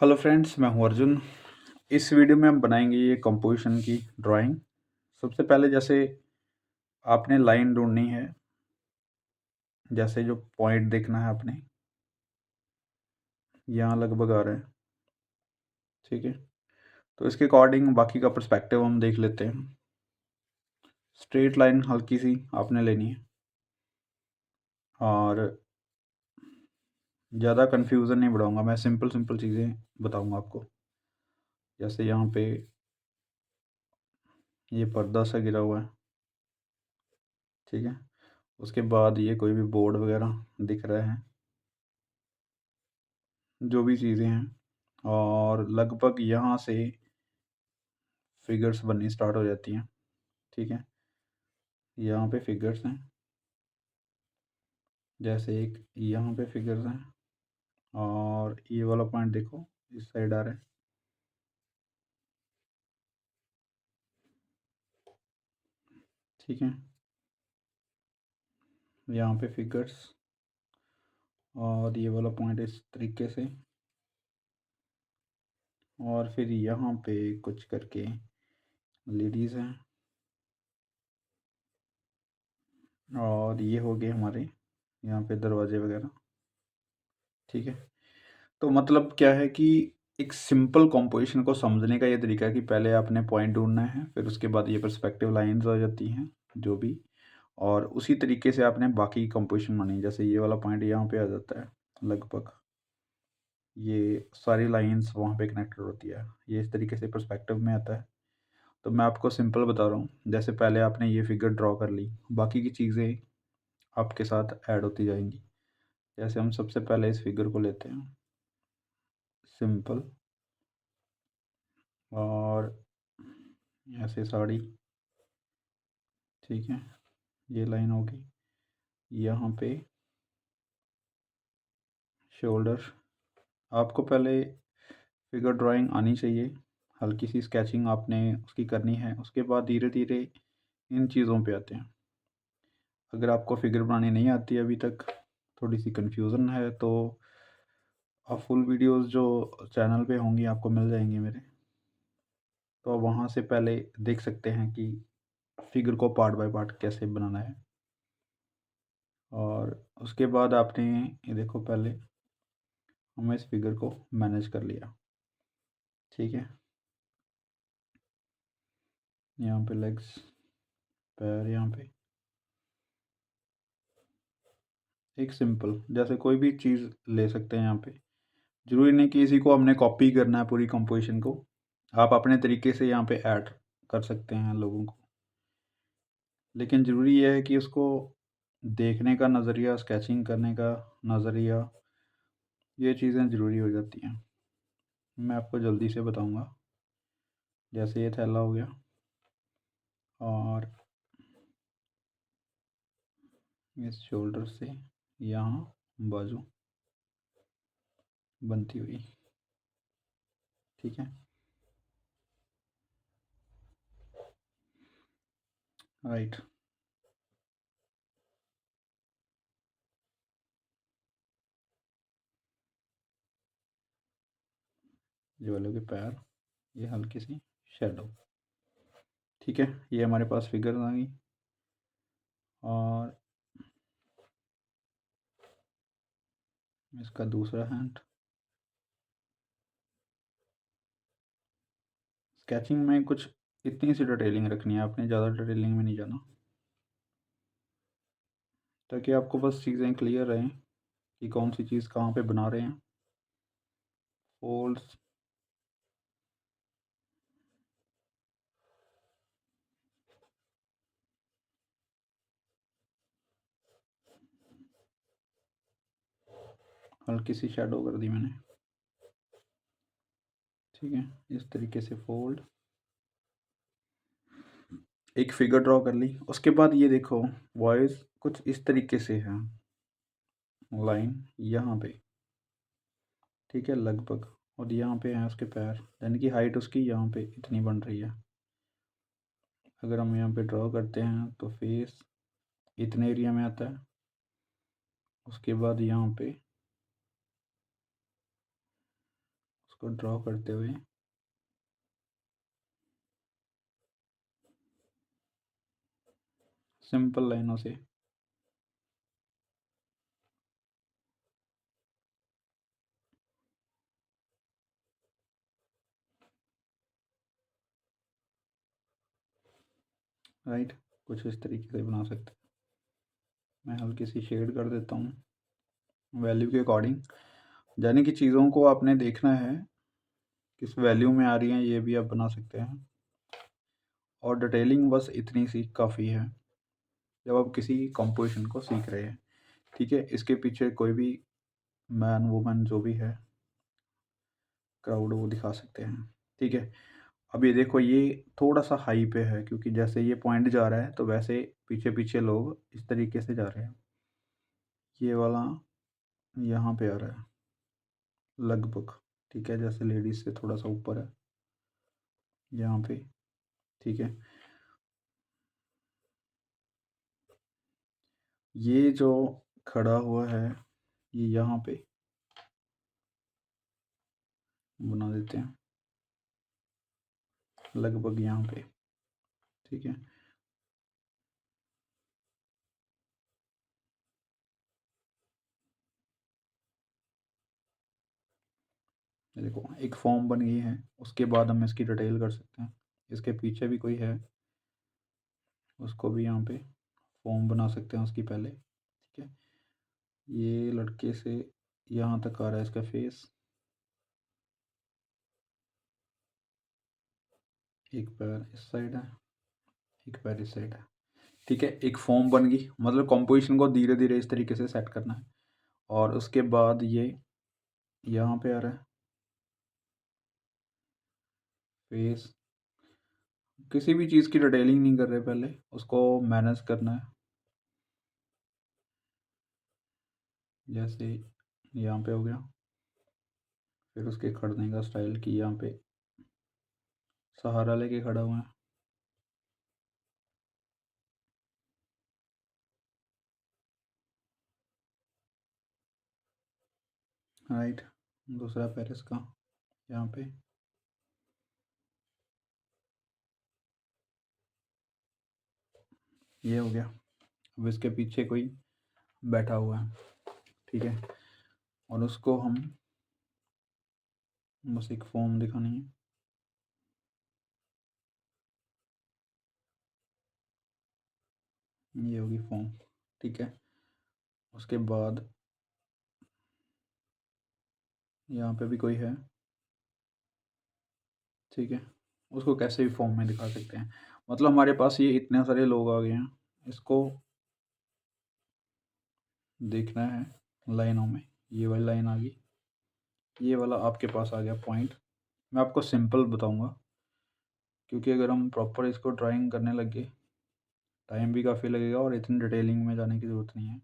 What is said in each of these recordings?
Hello friends, मैं हूं अर्जुन। इस वीडियो में हम बनाएंगे ये कंपोजिशन की ड्राइंग। सबसे पहले जैसे आपने लाइन ढूंढनी है, जैसे जो पॉइंट देखना है आपने यहाँ लगभग आ रहा है। ठीक है, तो इसके अकॉर्डिंग बाकी का पर्सपेक्टिव हम देख लेते हैं। स्ट्रेट लाइन हल्की सी आपने लेनी है और ज़्यादा कन्फ्यूज़न नहीं बढ़ाऊंगा, मैं सिंपल सिंपल चीज़ें बताऊंगा आपको। जैसे यहाँ पे ये पर्दा सा गिरा हुआ है, ठीक है। उसके बाद ये कोई भी बोर्ड वगैरह दिख रहे हैं, जो भी चीज़ें हैं, और लगभग यहाँ से फिगर्स बननी स्टार्ट हो जाती हैं। ठीक है, यहाँ पे फिगर्स हैं, जैसे एक यहाँ पे फिगर्स हैं, और ये वाला पॉइंट देखो इस साइड आ रहा है। ठीक है, यहाँ पे फिगर्स, और ये वाला पॉइंट इस तरीके से, और फिर यहाँ पे कुछ करके लेडीज़ हैं, और ये हो गए हमारे यहाँ पे दरवाजे वगैरह। ठीक है, तो मतलब क्या है कि एक सिंपल कॉम्पोजिशन को समझने का ये तरीका है कि पहले आपने पॉइंट ढूंढना है, फिर उसके बाद ये पर्सपेक्टिव लाइंस आ जाती हैं जो भी, और उसी तरीके से आपने बाकी कंपोजिशन बनानी है। जैसे ये वाला पॉइंट यहाँ पे आ जाता है, लगभग ये सारी लाइंस वहाँ पे कनेक्टेड होती है, ये इस तरीके से पर्सपेक्टिव में आता है। तो मैं आपको सिंपल बता रहा हूँ, जैसे पहले आपने ये फिगर ड्रॉ कर ली, बाकी की चीज़ें आपके साथ ऐड होती जाएंगी। जैसे हम सबसे पहले इस फिगर को लेते हैं सिंपल, और ऐसे साड़ी, ठीक है, ये लाइन होगी। यहाँ पे शोल्डर, आपको पहले फिगर ड्राइंग आनी चाहिए, हल्की सी स्केचिंग आपने उसकी करनी है, उसके बाद धीरे धीरे इन चीज़ों पे आते हैं। अगर आपको फिगर बनानी नहीं आती अभी तक, थोड़ी सी कन्फ्यूज़न है, तो आप फुल वीडियोस जो चैनल पे होंगी आपको मिल जाएंगी मेरे, तो आप वहाँ से पहले देख सकते हैं कि फिगर को पार्ट बाय पार्ट कैसे बनाना है। और उसके बाद आपने ये देखो, पहले हमने इस फिगर को मैनेज कर लिया। ठीक है, यहाँ पे लेग्स, पैर, यहाँ पे एक सिंपल जैसे कोई भी चीज़ ले सकते हैं यहाँ पे। ज़रूरी नहीं कि इसी को हमने कॉपी करना है पूरी कंपोजिशन को, आप अपने तरीके से यहाँ पे ऐड कर सकते हैं लोगों को, लेकिन ज़रूरी यह है कि उसको देखने का नज़रिया, स्केचिंग करने का नज़रिया, ये चीज़ें ज़रूरी हो जाती हैं। मैं आपको जल्दी से बताऊंगा। जैसे ये थैला हो गया, और इस शोल्डर से यहाँ बाजू बनती हुई, ठीक है, राइट। ये वालों के पैर, ये हल्की सी शेडो। ठीक है, ये हमारे पास फिगर आ गई, और इसका दूसरा हैंड। स्केचिंग में कुछ इतनी सी डिटेलिंग रखनी है आपने, ज़्यादा डिटेलिंग में नहीं जाना, ताकि आपको बस चीज़ें क्लियर रहें कि कौन सी चीज़ कहाँ पे बना रहे हैं। फोल्ड्स, हल्की सी शेडो कर दी मैंने। ठीक है, इस तरीके से फोल्ड, एक फिगर ड्रॉ कर ली। उसके बाद ये देखो, वॉइस कुछ इस तरीके से है, लाइन यहाँ पे, ठीक है, लगभग, और यहाँ पे है उसके पैर, यानी कि हाइट उसकी यहाँ पे इतनी बन रही है। अगर हम यहाँ पे ड्रॉ करते हैं तो फेस इतने एरिया में आता है। उसके बाद यहाँ पे इसको ड्रॉ करते हुए सिंपल लाइनों से राइट, कुछ इस तरीके से बना सकते हैं। मैं हल्की सी शेड कर देता हूँ वैल्यू के अकॉर्डिंग, यानी कि चीज़ों को आपने देखना है किस वैल्यू में आ रही हैं, ये भी आप बना सकते हैं। और डिटेलिंग बस इतनी सी काफ़ी है जब आप किसी कंपोजिशन को सीख रहे हैं। ठीक है, इसके पीछे कोई भी मैन वुमन जो भी है क्राउड वो दिखा सकते हैं। ठीक है, अब ये देखो ये थोड़ा सा हाई पे है क्योंकि जैसे ये पॉइंट जा रहा है तो वैसे पीछे पीछे लोग इस तरीके से जा रहे हैं। ये वाला यहाँ पे आ रहा है लगभग। ठीक है, जैसे लेडीज से थोड़ा सा ऊपर है यहाँ पे। ठीक है, ये जो खड़ा हुआ है ये यहाँ पे बना देते हैं लगभग यहाँ पे। ठीक है, ये देखो एक फॉर्म बन गई है। उसके बाद हम इसकी डिटेल कर सकते हैं। इसके पीछे भी कोई है, उसको भी यहाँ पे फॉर्म बना सकते हैं उसकी पहले। ठीक है, ये लड़के से यहाँ तक आ रहा है इसका फेस, एक पैर इस साइड है, एक पैर इस साइड है। ठीक है, एक फॉर्म बन गई। मतलब कॉम्पोजिशन को धीरे धीरे इस तरीके से सेट करना है। और उसके बाद ये यहाँ पे आ रहा है फेस। किसी भी चीज़ की डिटेलिंग नहीं कर रहे, पहले उसको मैनेज करना है। जैसे यहाँ पे हो गया, फिर उसके खड़ने का स्टाइल की यहाँ पे सहारा लेके खड़ा हुआ है। राइट, दूसरा पैर इसका यहाँ पे। ये हो गया। अब इसके पीछे कोई बैठा हुआ है। ठीक है, और उसको हम बस एक फॉर्म दिखानी है। ये होगी फॉर्म। ठीक है, उसके बाद यहाँ पे भी कोई है। ठीक है, उसको कैसे भी फॉर्म में दिखा सकते हैं। मतलब हमारे पास ये इतने सारे लोग आ गए हैं, इसको देखना है लाइनों में। ये वाली लाइन आ गई, ये वाला आपके पास आ गया पॉइंट। मैं आपको सिंपल बताऊंगा क्योंकि अगर हम प्रॉपर इसको ड्राइंग करने लग गए टाइम भी काफ़ी लगेगा और इतनी डिटेलिंग में जाने की ज़रूरत नहीं है।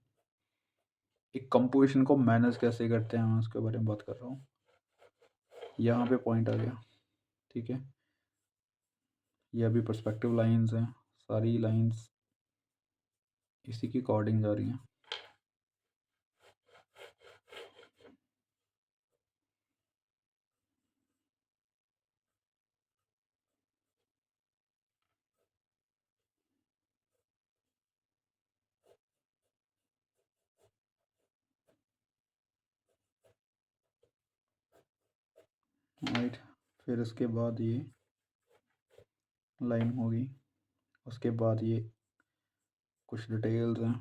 एक कंपोजिशन को मैनेज कैसे करते हैं मैं उसके बारे में बात कर रहा हूँ। यहाँ पे पॉइंट आ गया। ठीक है, ये अभी पर्सपेक्टिव लाइंस हैं, सारी लाइंस इसी की अकॉर्डिंग जा रही हैं। राइट, फिर उसके बाद ये लाइन होगी। उसके बाद ये कुछ डिटेल्स हैं।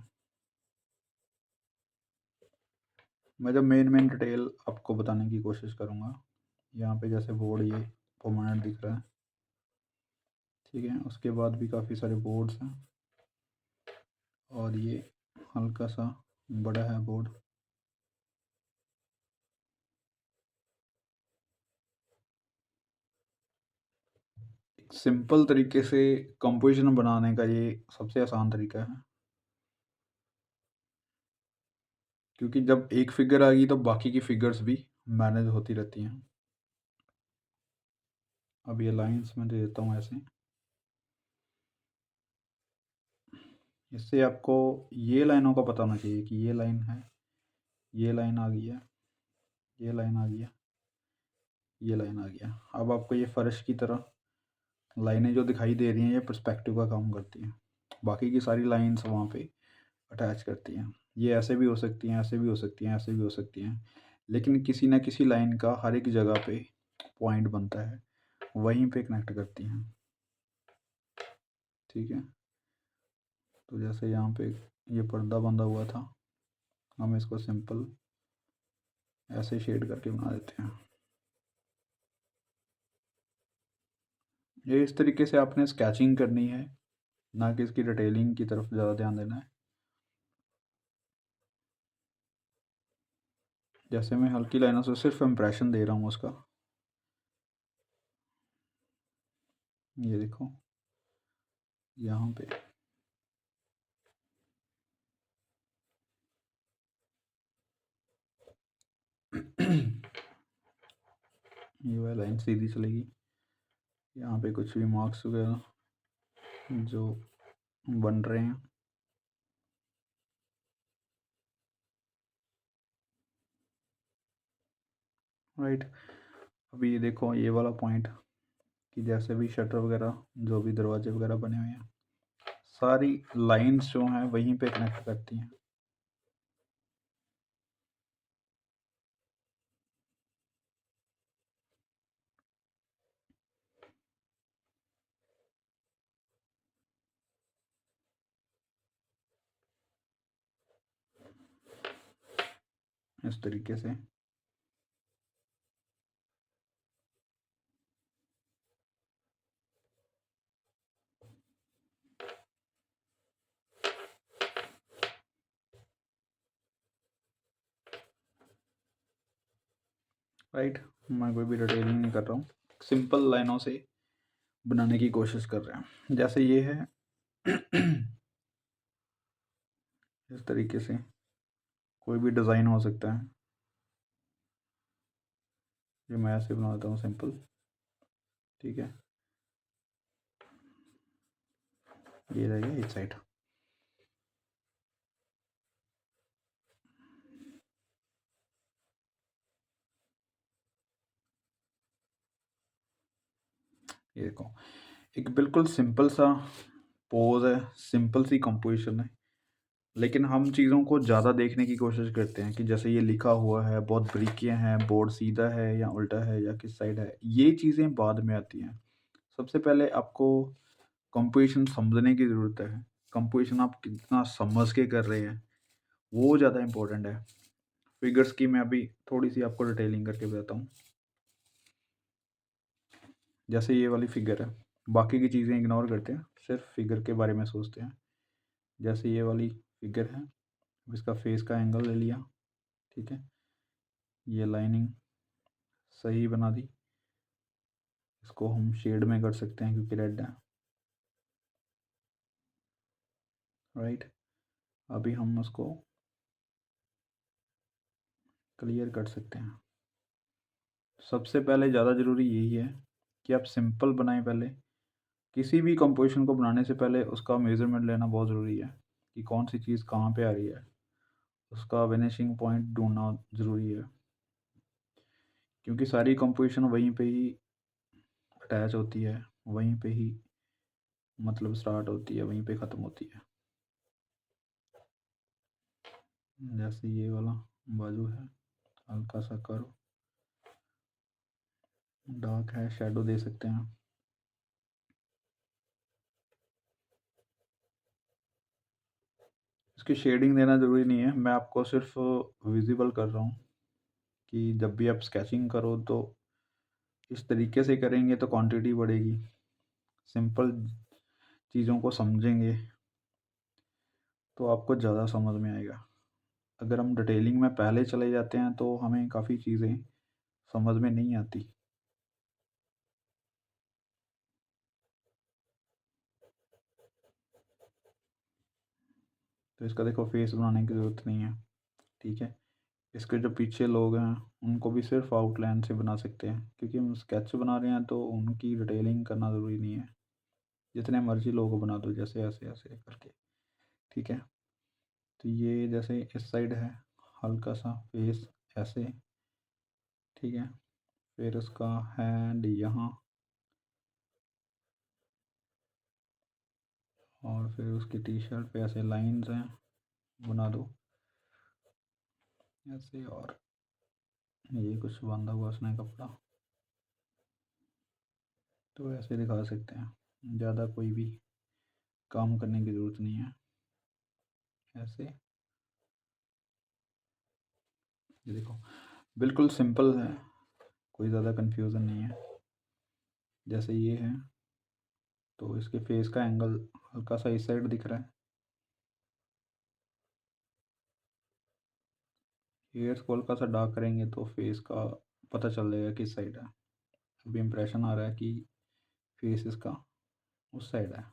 मैं जब मेन डिटेल आपको बताने की कोशिश करूँगा। यहाँ पे जैसे बोर्ड ये परमानेंट दिख रहा है। ठीक है, उसके बाद भी काफ़ी सारे बोर्ड्स हैं और ये हल्का सा बड़ा है बोर्ड। एक सिंपल तरीके से कंपोजिशन बनाने का ये सबसे आसान तरीका है क्योंकि जब एक फिगर आ गई तो बाकी की फिगर्स भी मैनेज होती रहती हैं। अब ये लाइंस मैं दे देता हूँ ऐसे। इससे आपको ये लाइनों का पता होना चाहिए कि ये लाइन है, ये लाइन आ गई है, ये लाइन आ गई है। ये लाइन आ गया। अब आपको ये फ़र्श की तरह लाइनें जो दिखाई दे रही हैं, ये पर्सपेक्टिव का काम करती हैं। बाकी की सारी लाइन्स वहाँ पे अटैच करती हैं। ये ऐसे भी हो सकती हैं, ऐसे भी हो सकती हैं, ऐसे भी हो सकती हैं, लेकिन किसी न किसी लाइन का हर एक जगह पे पॉइंट बनता है, वहीं पे कनेक्ट करती हैं। ठीक है, तो जैसे यहाँ पे ये पर्दा बंधा हुआ था, हम इसको सिंपल ऐसे शेड करके बना देते हैं। ये इस तरीके से आपने स्केचिंग करनी है, ना कि इसकी डिटेलिंग की तरफ ज़्यादा ध्यान देना है। जैसे मैं हल्की लाइनों से सिर्फ इम्प्रेशन दे रहा हूँ उसका। ये देखो यहाँ पे ये वाली लाइन सीधी चलेगी। यहाँ पे कुछ भी मार्क्स वगैरह जो बन रहे हैं, राइट। अभी ये देखो ये वाला पॉइंट कि जैसे भी शटर वगैरह जो भी दरवाजे वगैरह बने हुए हैं, सारी लाइंस जो हैं वहीं पे कनेक्ट करती हैं। इस तरीके से राइट। मैं कोई भी डिटेलिंग नहीं कर रहा हूँ, सिंपल लाइनों से बनाने की कोशिश कर रहे हैं। जैसे ये है इस तरीके से कोई भी डिज़ाइन हो सकता है। ये मैं ऐसे बना देता हूँ सिंपल। ठीक है, ये रह गया इस साइड। ये देखो एक बिल्कुल सिंपल सा पोज है, सिंपल सी कंपोजिशन है, लेकिन हम चीज़ों को ज़्यादा देखने की कोशिश करते हैं कि जैसे ये लिखा हुआ है, बहुत बारीकियाँ हैं, बोर्ड सीधा है या उल्टा है या किस साइड है, ये चीज़ें बाद में आती हैं। सबसे पहले आपको कंपोजिशन समझने की ज़रूरत है। कंपोजिशन आप कितना समझ के कर रहे हैं, वो ज़्यादा इम्पोर्टेंट है। फिगर्स की मैं अभी थोड़ी-सी आपको डिटेलिंग करके बताता हूँ। जैसे ये वाली फिगर है, बाकी की चीज़ें इग्नोर करते हैं, सिर्फ फिगर के बारे में सोचते हैं। जैसे ये वाली फिगर है, इसका फेस का एंगल ले लिया, ठीक है। ये लाइनिंग सही बना दी, इसको हम शेड में कर सकते हैं क्योंकि रेड है, राइट। अभी हम उसको क्लियर कर सकते हैं। सबसे पहले ज़्यादा ज़रूरी यही है कि आप सिंपल बनाएं। पहले किसी भी कंपोजिशन को बनाने से पहले उसका मेज़रमेंट लेना बहुत ज़रूरी है कि कौन सी चीज़ कहाँ पे आ रही है, उसका फिनिशिंग पॉइंट ढूंढना ज़रूरी है, क्योंकि सारी कंपोजिशन वहीं पे ही अटैच होती है, वहीं पे ही मतलब स्टार्ट होती है, वहीं पे ख़त्म होती है। जैसे ये वाला बाजू है, हल्का सा कर्व डार्क है, शैडो दे सकते हैं। इसकी शेडिंग देना ज़रूरी नहीं है, मैं आपको सिर्फ विजिबल कर रहा हूँ कि जब भी आप स्केचिंग करो तो इस तरीके से करेंगे तो क्वांटिटी बढ़ेगी। सिंपल चीज़ों को समझेंगे तो आपको ज़्यादा समझ में आएगा। अगर हम डिटेलिंग में पहले चले जाते हैं तो हमें काफ़ी चीज़ें समझ में नहीं आती। तो इसका देखो फेस बनाने की ज़रूरत नहीं है, ठीक है। इसके जो पीछे लोग हैं उनको भी सिर्फ आउटलाइन से बना सकते हैं, क्योंकि हम स्केच बना रहे हैं तो उनकी डिटेलिंग करना ज़रूरी नहीं है। जितने मर्जी लोगो बना दो, जैसे ऐसे ऐसे करके, ठीक है। तो ये जैसे इस साइड है, हल्का सा फेस ऐसे, ठीक है। फिर उसका हैंड यहाँ, और फिर उसकी टी शर्ट पे ऐसे लाइंस हैं, बना दो ऐसे, और ये कुछ बांधा हुआ उसने कपड़ा, तो ऐसे दिखा सकते हैं। ज़्यादा कोई भी काम करने की ज़रूरत नहीं है। ऐसे ये देखो, बिल्कुल सिंपल है, कोई ज़्यादा कंफ्यूजन नहीं है। जैसे ये है, तो इसके फेस का एंगल हल्का सा इस साइड दिख रहा है। हेयर्स को हल्का सा डार्क करेंगे तो फेस का पता चल जाएगा किस साइड है। अभी इम्प्रेशन आ रहा है कि फेस इसका उस साइड है।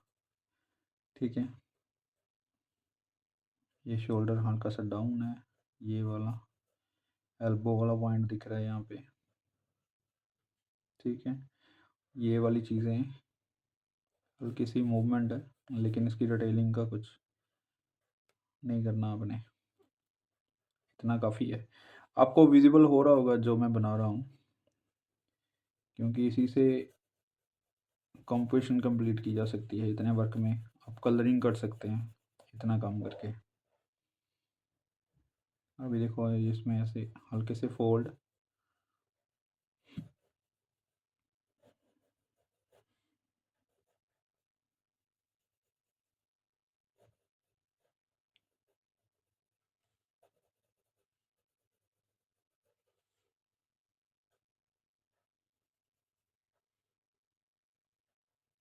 ठीक है, ये शोल्डर हल्का सा डाउन है, ये वाला एल्बो वाला पॉइंट दिख रहा है यहाँ पे। ठीक है, ये वाली चीज़ें हल्की सी मूवमेंट है, लेकिन इसकी डिटेलिंग का कुछ नहीं करना आपने, इतना काफ़ी है। आपको विजिबल हो रहा होगा जो मैं बना रहा हूँ, क्योंकि इसी से कंपोजिशन कंप्लीट की जा सकती है। इतने वर्क में आप कलरिंग कर सकते हैं इतना काम करके। अभी देखो इसमें ऐसे हल्के से फोल्ड,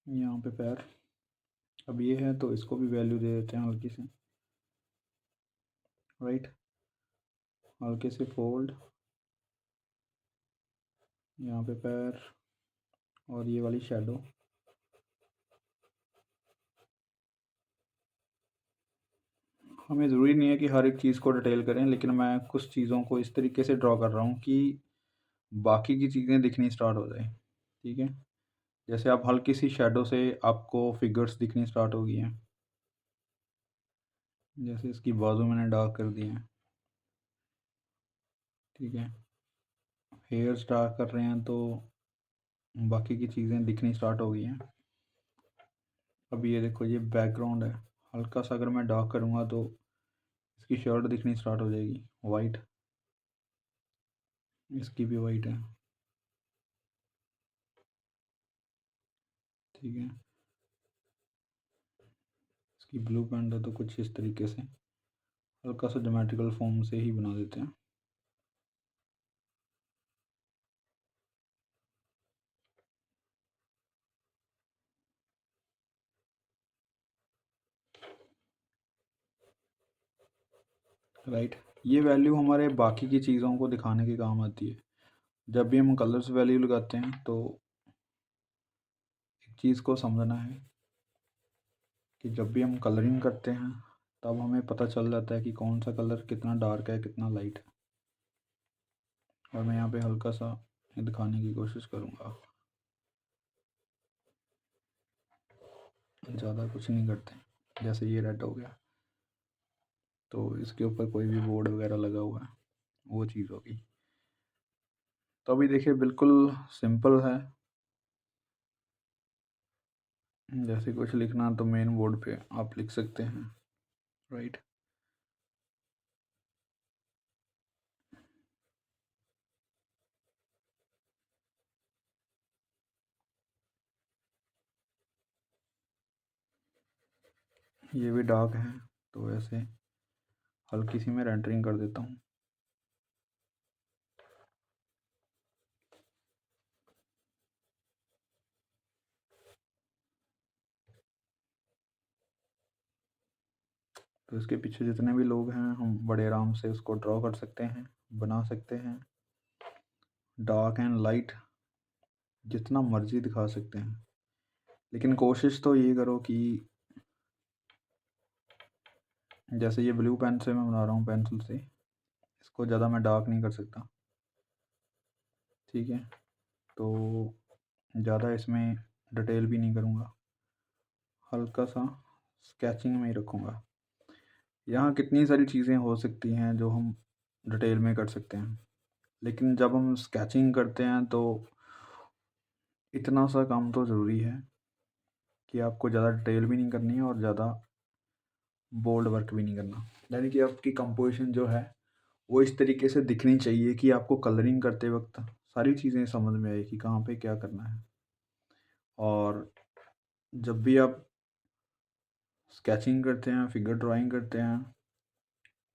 यहाँ पे पैर, अब ये है तो इसको भी वैल्यू दे देते हैं हल्की से, राइट। हल्के से फोल्ड, यहाँ पे पैर, और ये वाली शेडो। हमें ज़रूरी नहीं है कि हर एक चीज़ को डिटेल करें, लेकिन मैं कुछ चीज़ों को इस तरीके से ड्रॉ कर रहा हूँ कि बाकी की चीज़ें दिखनी स्टार्ट हो जाए। ठीक है, जैसे आप हल्की सी शेडो से आपको फिगर्स दिखनी स्टार्ट हो गई हैं। जैसे इसकी बाजू मैंने डार्क कर दिए हैं। ठीक है, हेयर्स डार्क कर रहे हैं तो बाकी की चीज़ें दिखनी स्टार्ट हो गई हैं। अब ये देखो, ये बैकग्राउंड है, हल्का सा अगर मैं डार्क करूँगा तो इसकी शर्ट दिखनी स्टार्ट हो जाएगी वाइट, इसकी भी वाइट है। ठीक है, इसकी ब्लू पैंट है, तो कुछ इस तरीके से हल्का सा ज्योमेट्रिकल फॉर्म से ही बना देते हैं। राइट, ये वैल्यू हमारे बाकी की चीज़ों को दिखाने के काम आती है। जब भी हम कलर्स वैल्यू लगाते हैं तो एक चीज़ को समझना है कि जब भी हम कलरिंग करते हैं तब हमें पता चल जाता है कि कौन सा कलर कितना डार्क है कितना लाइट है। और मैं यहाँ पे हल्का सा ये दिखाने की कोशिश करूँगा, ज़्यादा कुछ नहीं करते। जैसे ये रेड हो गया, तो इसके ऊपर कोई भी बोर्ड वगैरह लगा हुआ है, वो चीज़ होगी। तो अभी देखिए बिल्कुल सिंपल है। जैसे कुछ लिखना तो मेन बोर्ड पे आप लिख सकते हैं, राइट। ये भी डार्क है, तो ऐसे हल्की सी मैं रेंडरिंग कर देता हूँ। तो इसके पीछे जितने भी लोग हैं हम बड़े आराम से उसको ड्रॉ कर सकते हैं, बना सकते हैं। डार्क एंड लाइट जितना मर्जी दिखा सकते हैं, लेकिन कोशिश तो ये करो कि जैसे ये ब्लू पेन से मैं बना रहा हूँ पेंसिल से, इसको ज़्यादा मैं डार्क नहीं कर सकता। ठीक है, तो ज़्यादा इसमें डिटेल भी नहीं करूँगा, हल्का सा स्केचिंग में ही रखूँगा। यहाँ कितनी सारी चीज़ें हो सकती हैं जो हम डिटेल में कर सकते हैं, लेकिन जब हम स्केचिंग करते हैं तो इतना सा काम तो ज़रूरी है कि आपको ज़्यादा डिटेल भी नहीं करनी है और ज़्यादा बोल्ड वर्क भी नहीं करना। यानी कि आपकी कंपोज़िशन जो है वो इस तरीके से दिखनी चाहिए कि आपको कलरिंग करते वक़्त सारी चीज़ें समझ में आए कि कहाँ पे क्या करना है। और जब भी आप स्केचिंग करते हैं, फिगर ड्राइंग करते हैं,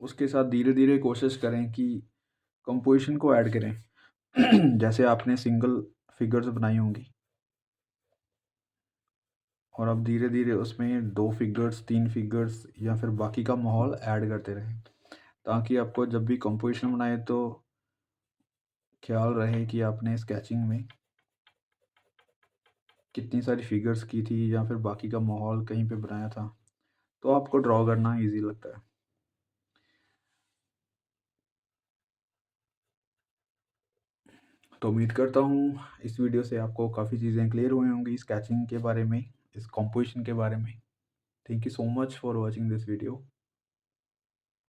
उसके साथ धीरे-धीरे कोशिश करें कि कंपोज़िशन को ऐड करें। जैसे आपने सिंगल फिगर्स बनाई होंगी और अब धीरे-धीरे उसमें 2 फिगर्स, 3 फिगर्स या फिर बाकी का माहौल ऐड करते रहें, ताकि आपको जब भी कंपोज़िशन बनाए तो ख़्याल रहे कि आपने स्केचिंग में कितनी सारी फिगर्स की थी या फिर बाकी का माहौल कहीं पे बनाया था, तो आपको ड्रॉ करना ईज़ी लगता है। तो उम्मीद करता हूँ इस वीडियो से आपको काफ़ी चीज़ें क्लियर हुई होंगी स्केचिंग के बारे में, इस कंपोज़िशन के बारे में। Thank you so much for watching this video.